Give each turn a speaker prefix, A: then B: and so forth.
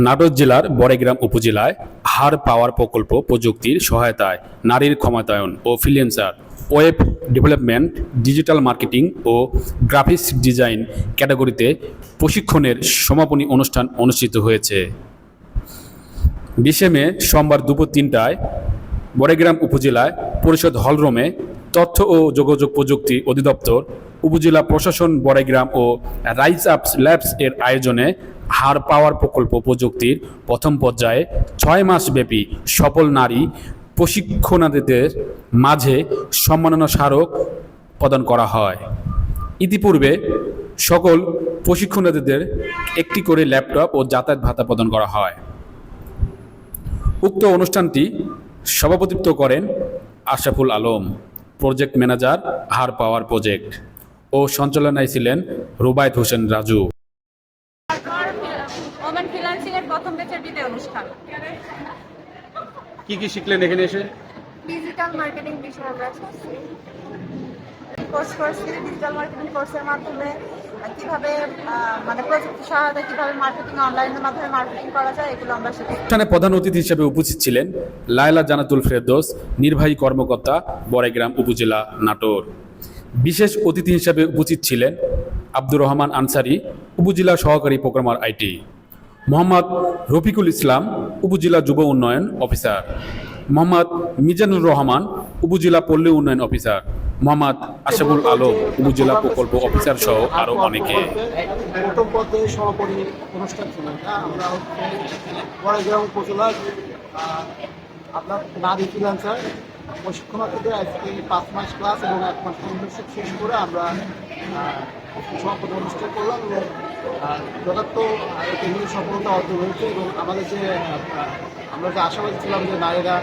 A: নাটোর জেলার বড়াইগ্রাম উপজেলায় হাড় পাওয়ার প্রকল্প প্রযুক্তির সহায়তায় নারীর ক্ষমতায়ন ও freelancer, web development, digital marketing ও গ্রাফিক্স ডিজাইন ক্যাটাগরিতে প্রশিক্ষণের সমাপনী অনুষ্ঠান অনুষ্ঠিত হয়েছে। 20 মে সোমবার দুপুর 3টায় বড়াইগ্রাম উপজেলায় পরিষদ হলরুমে তথ্য ও যোগাযোগ প্রযুক্তি অধিদপ্তর, উপজেলা প্রশাসন বড়াইগ্রাম ও রাইজ আপ ল্যাবস এর আয়োজনে হাড় পাওয়ার প্রকল্প প্রযুক্তির প্রথম পর্যায়ে 6 মাসব্যাপী সফল নারী প্রশিক্ষণার্থীদের মাঝে সম্মাননা স্মারক প্রদান করা হয়। ইতিপূর্বে সকল প্রশিক্ষণার্থীদের একটি করে ল্যাপটপ ও যাতায়াত ভাতা প্রদান করা হয়। উক্ত অনুষ্ঠানটি সভাপতিত্ব করেন আশরাফুল আলম, প্রজেক্ট ম্যানেজার, হাড় পাওয়ার প্রজেক্ট, ও সঞ্চালনায় ছিলেন রুবায়েত হোসেন রাজু।
B: ওমেন ফ্রিল্যান্সিং এর প্রথম ব্যাচের বিদায় অনুষ্ঠান।
A: কি শিখলেন এখানে এসে?
B: ডিজিটাল মার্কেটিং বিষয়ে আমরা কোর্স করছি। ডিজিটাল মার্কেটিং কোর্সের মাধ্যমে কিভাবে মানে প্রযুক্তি সহায়তা কিভাবে মার্কেটিং অনলাইনের মাধ্যমে মার্কেটিং করা যায় এগুলো আমরা শিখি।
A: অনুষ্ঠানে প্রধান অতিথি হিসেবে উপস্থিত ছিলেন লায়লা জান্নাতুল ফেরদৌস, নির্বাহী কর্মকর্তা, বড়াইগ্রাম উপজেলা, নাটোর। বিশেষ অতিথি হিসেবে উপস্থিত ছিলেন আব্দুর রহমান আনসারী, উপজেলা সহকারী প্রোগ্রামার আইটি, মোহাম্মদ রফিকুল ইসলাম, উপজেলা যুব উন্নয়ন অফিসার, মোহাম্মদ মিজানুর রহমান, উপজেলা পল্লী উন্নয়ন অফিসার, মোহাম্মদ আশরাফুল আলম, উপজেলা প্রকল্প অফিসার সহ আরও অনেকে।
C: প্রথম পর্যায়ে সমাপনী অনুষ্ঠান ছিল। আমরা বড়াইগ্রাম উপজেলার আপনার নারী ফ্রিল্যান্সার প্রশিক্ষণার্থীদের আজকে 5 মাস ক্লাস এবং 1 মাস ইন্টার্নশিপ শেষ করে আমরা সমাপনী অনুষ্ঠান করলাম এবং যথার্থ সফলতা অর্জন হয়েছে এবং আমাদের যে আমরা যে আশাবাদী ছিলাম যে নারীরা